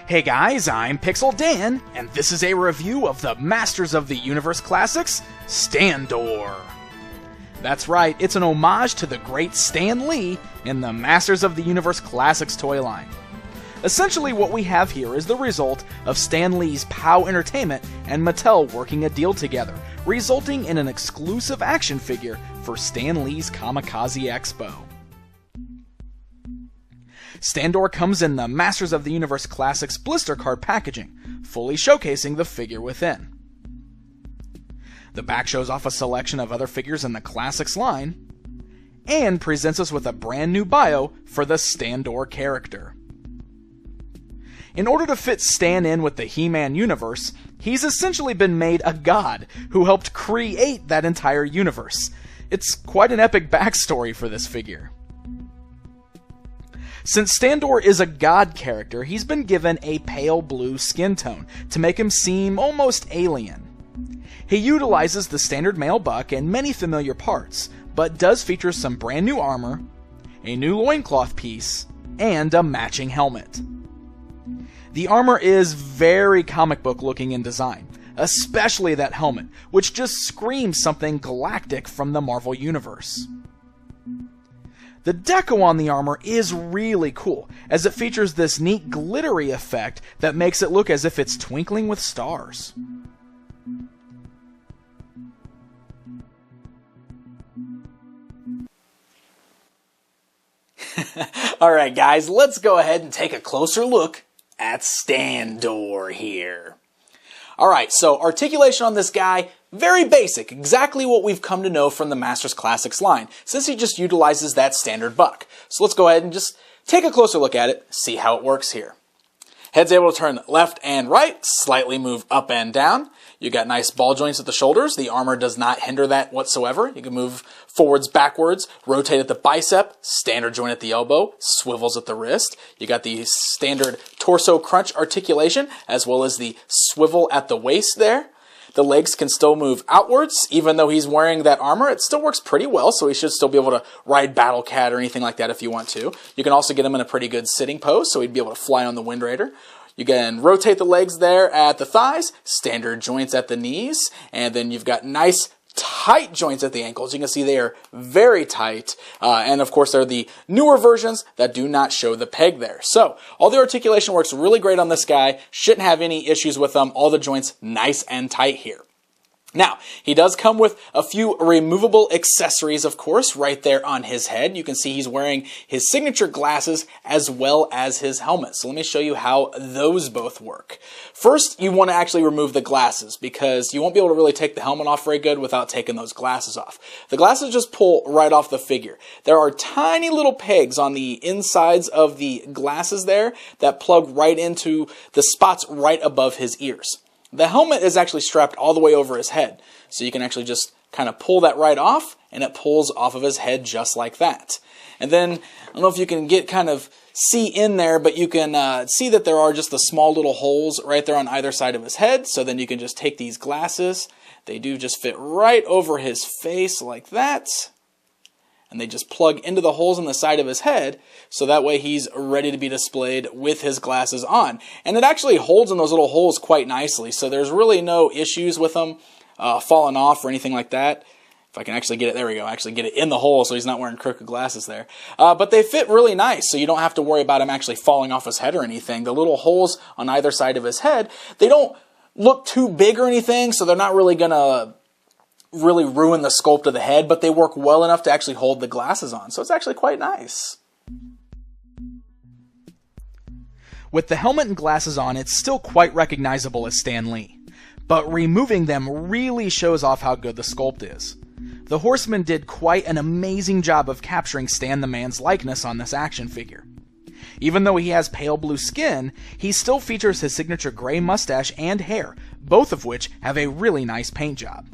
Hey guys, I'm Pixel Dan, and this is a review of the Masters of the Universe Classics, Standor. That's right, it's an homage to the great Stan Lee in the Masters of the Universe Classics toy line. Essentially what we have here is the result of Stan Lee's POW Entertainment and Mattel working a deal together, resulting in an exclusive action figure for Stan Lee's Comikaze Expo. Standor comes in the Masters of the Universe Classics blister card packaging, fully showcasing the figure within. The back shows off a selection of other figures in the Classics line, and presents us with a brand new bio for the Standor character. In order to fit Stan in with the He-Man universe, he's essentially been made a god who helped create that entire universe. It's quite an epic backstory for this figure. Since Standor is a god character, he's been given a pale blue skin tone to make him seem almost alien. He utilizes the standard male buck and many familiar parts, but does feature some brand new armor, a new loincloth piece, and a matching helmet. The armor is very comic book looking in design, especially that helmet, which just screams something galactic from the Marvel Universe. The deco on the armor is really cool, as it features this neat glittery effect that makes it look as if it's twinkling with stars. Alright guys, let's go ahead and take a closer look at Standor here. Alright, so articulation on this guy, very basic, exactly what we've come to know from the Masters Classics line, since he just utilizes that standard buck. So let's go ahead and just take a closer look at it, see how it works here. Head's able to turn left and right, slightly move up and down. You got nice ball joints at the shoulders. The armor does not hinder that whatsoever. You can move forwards, backwards, rotate at the bicep, standard joint at the elbow, swivels at the wrist. You got the standard torso crunch articulation, as well as the swivel at the waist there. The legs can still move outwards, even though he's wearing that armor. It still works pretty well, so he should still be able to ride Battle Cat or anything like that if you want to. You can also get him in a pretty good sitting pose, so he'd be able to fly on the Wind Raider. You can rotate the legs there at the thighs, standard joints at the knees, and then you've got nice tight joints at the ankles. You can see they are very tight, and of course they're the newer versions that do not show the peg there. So all the articulation works really great on this guy. Shouldn't have any issues with them. All the joints nice and tight here. Now, he does come with a few removable accessories, of course, right there on his head. You can see he's wearing his signature glasses as well as his helmet. So let me show you how those both work. First, you want to actually remove the glasses because you won't be able to really take the helmet off very good without taking those glasses off. The glasses just pull right off the figure. There are tiny little pegs on the insides of the glasses there that plug right into the spots right above his ears. The helmet is actually strapped all the way over his head, so you can actually just kind of pull that right off, and it pulls off of his head just like that. And then, I don't know if you can see in there, but you can see that there are just the small little holes right there on either side of his head, so then you can just take these glasses. They do just fit right over his face like that. And they just plug into the holes in the side of his head, so that way he's ready to be displayed with his glasses on. And it actually holds in those little holes quite nicely, so there's really no issues with them falling off or anything like that. If I can actually get it, there we go, actually get it in the hole so he's not wearing crooked glasses there. But they fit really nice, so you don't have to worry about him actually falling off his head or anything. The little holes on either side of his head, they don't look too big or anything, so they're not really going to really ruin the sculpt of the head, but they work well enough to actually hold the glasses on, so it's actually quite nice. With the helmet and glasses on, it's still quite recognizable as Stan Lee, but removing them really shows off how good the sculpt is. The Horseman did quite an amazing job of capturing Stan the Man's likeness on this action figure. Even though he has pale blue skin, he still features his signature gray mustache and hair, both of which have a really nice paint job.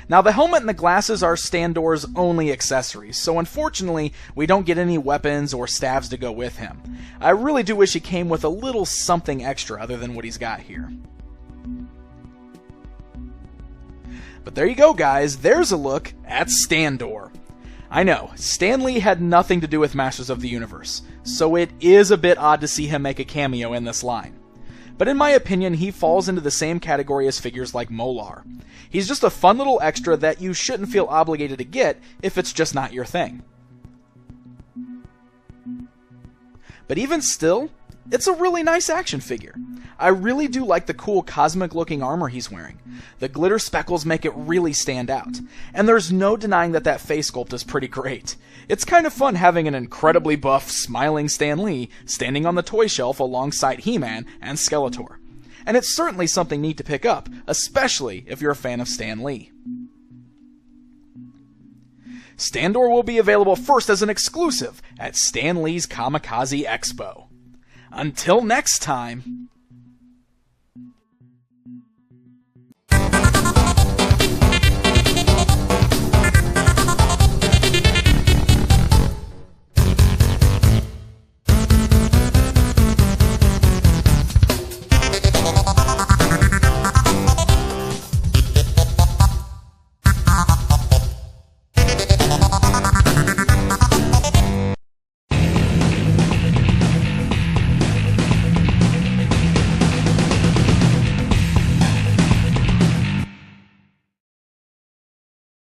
Now, the helmet and the glasses are Standor's only accessories, so unfortunately, we don't get any weapons or staves to go with him. I really do wish he came with a little something extra other than what he's got here. But there you go, guys. There's a look at Standor. I know, Stan Lee had nothing to do with Masters of the Universe, so it is a bit odd to see him make a cameo in this line. But in my opinion, he falls into the same category as figures like Molar. He's just a fun little extra that you shouldn't feel obligated to get if it's just not your thing. But even still, it's a really nice action figure. I really do like the cool cosmic looking armor he's wearing. The glitter speckles make it really stand out. And there's no denying that face sculpt is pretty great. It's kind of fun having an incredibly buff, smiling Stan Lee standing on the toy shelf alongside He-Man and Skeletor. And it's certainly something neat to pick up, especially if you're a fan of Stan Lee. Standor will be available first as an exclusive at Stan Lee's Comikaze Expo. Until next time...